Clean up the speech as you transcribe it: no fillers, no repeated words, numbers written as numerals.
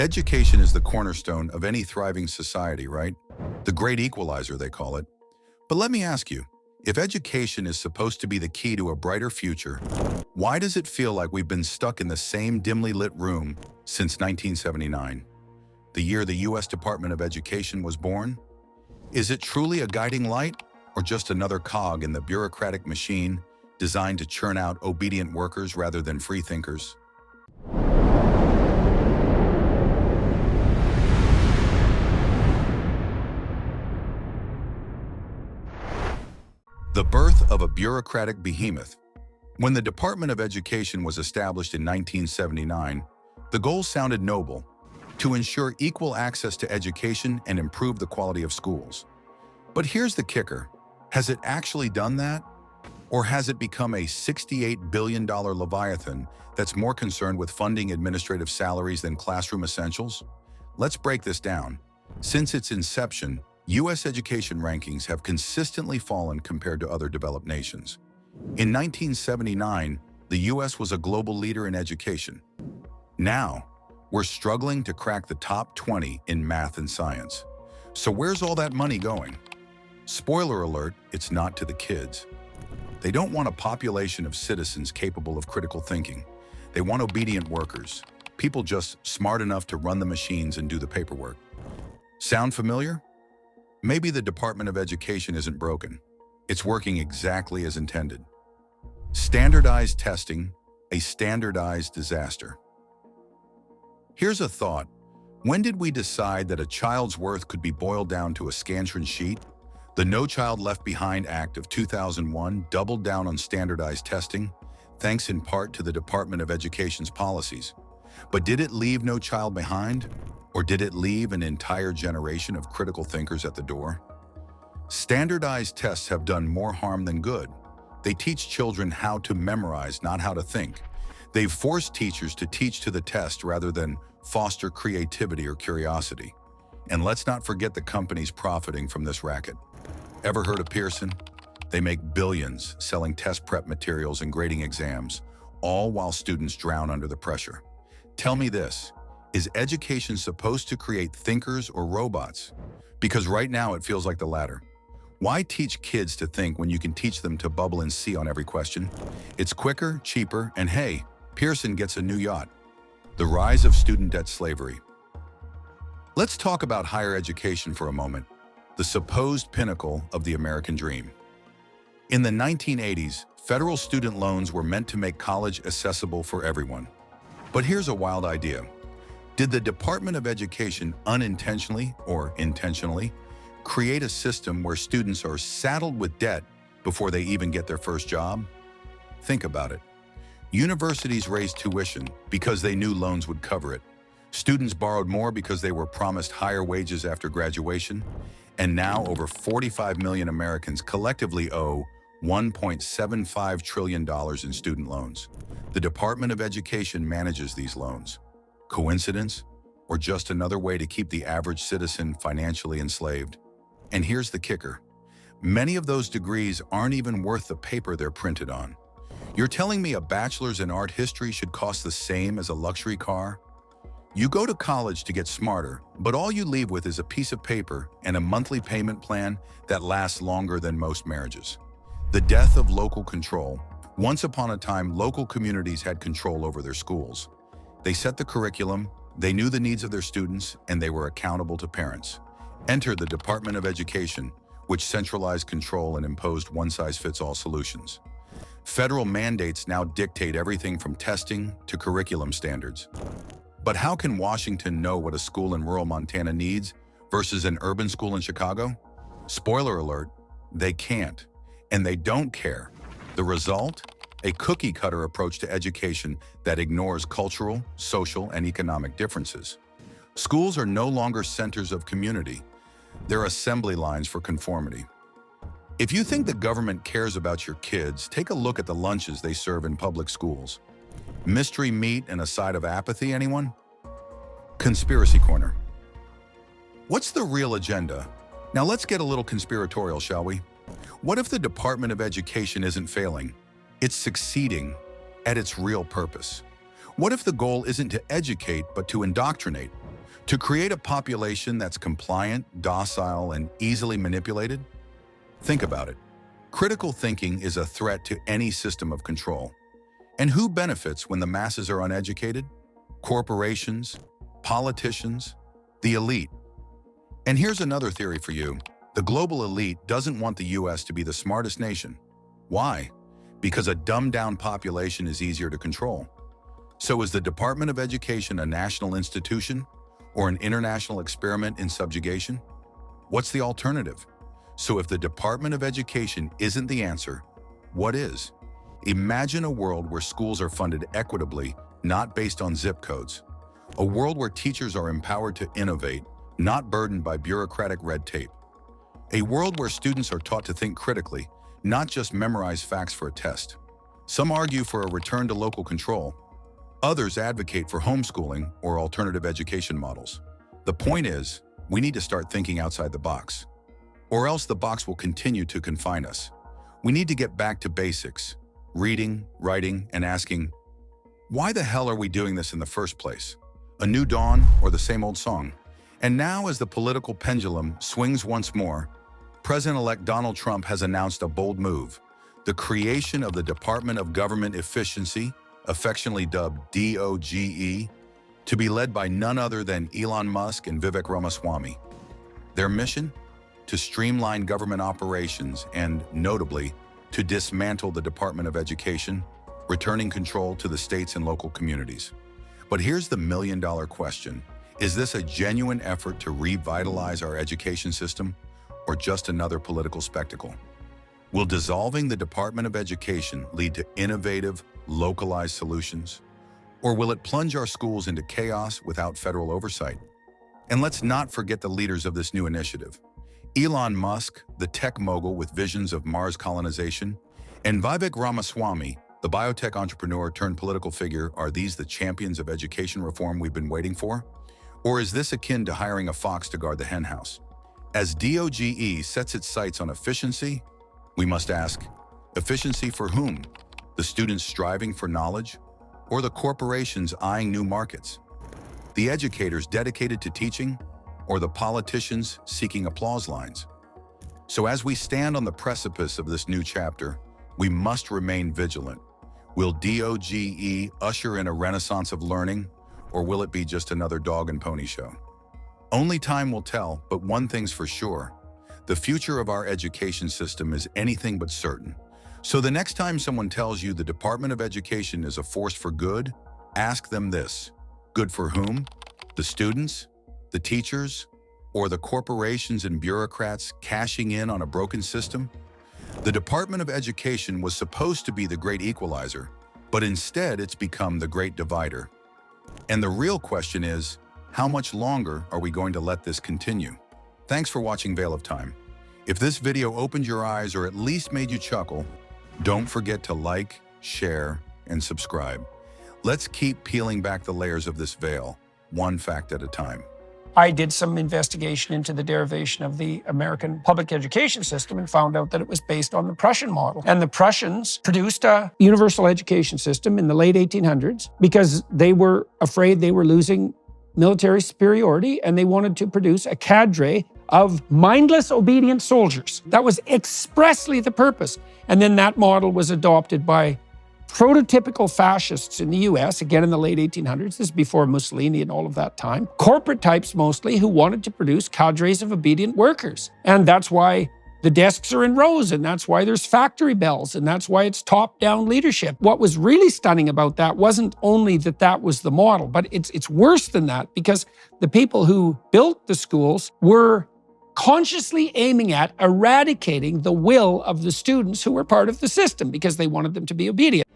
Education is the cornerstone of any thriving society, right? The great equalizer, they call it. But let me ask you, if education is supposed to be the key to a brighter future, why does it feel like we've been stuck in the same dimly lit room since 1979, the year the U.S. Department of Education was born? Is it truly a guiding light, or just another cog in the bureaucratic machine designed to churn out obedient workers rather than free thinkers? The birth of a bureaucratic behemoth. When the Department of Education was established in 1979, the goal sounded noble: to ensure equal access to education and improve the quality of schools. But here's the kicker. Has it actually done that? Or has it become a $68 billion leviathan that's more concerned with funding administrative salaries than classroom essentials? Let's break this down. Since its inception, U.S. education rankings have consistently fallen compared to other developed nations. In 1979, the U.S. was a global leader in education. Now, we're struggling to crack the top 20 in math and science. So where's all that money going? Spoiler alert, it's not to the kids. They don't want a population of citizens capable of critical thinking. They want obedient workers, people just smart enough to run the machines and do the paperwork. Sound familiar? Maybe the Department of Education isn't broken. It's working exactly as intended. Standardized testing, a standardized disaster. Here's a thought. When did we decide that a child's worth could be boiled down to a Scantron sheet? The No Child Left Behind Act of 2001 doubled down on standardized testing, thanks in part to the Department of Education's policies. But did it leave no child behind? Or did it leave an entire generation of critical thinkers at the door? Standardized tests have done more harm than good. They teach children how to memorize, not how to think. They've forced teachers to teach to the test rather than foster creativity or curiosity. And let's not forget the companies profiting from this racket. Ever heard of Pearson? They make billions selling test prep materials and grading exams, all while students drown under the pressure. Tell me this. Is education supposed to create thinkers or robots? Because right now it feels like the latter. Why teach kids to think when you can teach them to bubble and see on every question? It's quicker, cheaper, and hey, Pearson gets a new yacht. The rise of student debt slavery. Let's talk about higher education for a moment, the supposed pinnacle of the American dream. In the 1980s, federal student loans were meant to make college accessible for everyone. But here's a wild idea. Did the Department of Education unintentionally or intentionally create a system where students are saddled with debt before they even get their first job? Think about it. Universities raised tuition because they knew loans would cover it. Students borrowed more because they were promised higher wages after graduation. And now over 45 million Americans collectively owe $1.75 trillion in student loans. The Department of Education manages these loans. Coincidence? Or just another way to keep the average citizen financially enslaved? And here's the kicker. Many of those degrees aren't even worth the paper they're printed on. You're telling me a bachelor's in art history should cost the same as a luxury car? You go to college to get smarter, but all you leave with is a piece of paper and a monthly payment plan that lasts longer than most marriages. The death of local control. Once upon a time, local communities had control over their schools. They set the curriculum, they knew the needs of their students, and they were accountable to parents. Enter the Department of Education, which centralized control and imposed one-size-fits-all solutions. Federal mandates now dictate everything from testing to curriculum standards. But how can Washington know what a school in rural Montana needs versus an urban school in Chicago? Spoiler alert, they can't, and they don't care. The result? A cookie-cutter approach to education that ignores cultural, social, and economic differences. Schools are no longer centers of community. They're assembly lines for conformity. If you think the government cares about your kids, take a look at the lunches they serve in public schools. Mystery meat and a side of apathy, anyone? Conspiracy Corner. What's the real agenda? Now let's get a little conspiratorial, shall we? What if the Department of Education isn't failing? It's succeeding at its real purpose. What if the goal isn't to educate, but to indoctrinate? To create a population that's compliant, docile, and easily manipulated? Think about it. Critical thinking is a threat to any system of control. And who benefits when the masses are uneducated? Corporations, politicians, the elite. And here's another theory for you. The global elite doesn't want the US to be the smartest nation. Why? Because a dumbed-down population is easier to control. So is the Department of Education a national institution or an international experiment in subjugation? What's the alternative? So if the Department of Education isn't the answer, what is? Imagine a world where schools are funded equitably, not based on zip codes. A world where teachers are empowered to innovate, not burdened by bureaucratic red tape. A world where students are taught to think critically, not just memorize facts for a test. Some argue for a return to local control. Others advocate for homeschooling or alternative education models. The point is, we need to start thinking outside the box, or else the box will continue to confine us. We need to get back to basics, reading, writing, and asking, why the hell are we doing this in the first place? A new dawn or the same old song? And now, as the political pendulum swings once more, President-elect Donald Trump has announced a bold move, the creation of the Department of Government Efficiency, affectionately dubbed D.O.G.E, to be led by none other than Elon Musk and Vivek Ramaswamy. Their mission? To streamline government operations and, notably, to dismantle the Department of Education, returning control to the states and local communities. But here's the million-dollar question. Is this a genuine effort to revitalize our education system, or just another political spectacle? Will dissolving the Department of Education lead to innovative, localized solutions? Or will it plunge our schools into chaos without federal oversight? And let's not forget the leaders of this new initiative. Elon Musk, the tech mogul with visions of Mars colonization, and Vivek Ramaswamy, the biotech entrepreneur turned political figure. Are these the champions of education reform we've been waiting for? Or is this akin to hiring a fox to guard the henhouse? As D.O.G.E sets its sights on efficiency, we must ask, efficiency for whom? The students striving for knowledge, or the corporations eyeing new markets? The educators dedicated to teaching, or the politicians seeking applause lines? So as we stand on the precipice of this new chapter, we must remain vigilant. Will D.O.G.E usher in a renaissance of learning, or will it be just another dog and pony show? Only time will tell, but one thing's for sure. The future of our education system is anything but certain. So the next time someone tells you the Department of Education is a force for good, ask them this: good for whom? The students, the teachers, or the corporations and bureaucrats cashing in on a broken system? The Department of Education was supposed to be the great equalizer, but instead it's become the great divider. And the real question is, how much longer are we going to let this continue? Thanks for watching Veil of Time. If this video opened your eyes or at least made you chuckle, don't forget to like, share, and subscribe. Let's keep peeling back the layers of this veil, one fact at a time. I did some investigation into the derivation of the American public education system and found out that it was based on the Prussian model. And the Prussians produced a universal education system in the late 1800s because they were afraid they were losing military superiority, and they wanted to produce a cadre of mindless, obedient soldiers. That was expressly the purpose. And then that model was adopted by prototypical fascists in the US, again in the late 1800s, this is before Mussolini and all of that time. Corporate types mostly, who wanted to produce cadres of obedient workers. And that's why the desks are in rows, and that's why there's factory bells, and that's why it's top-down leadership. What was really stunning about that wasn't only that that was the model, but it's worse than that, because the people who built the schools were consciously aiming at eradicating the will of the students who were part of the system because they wanted them to be obedient.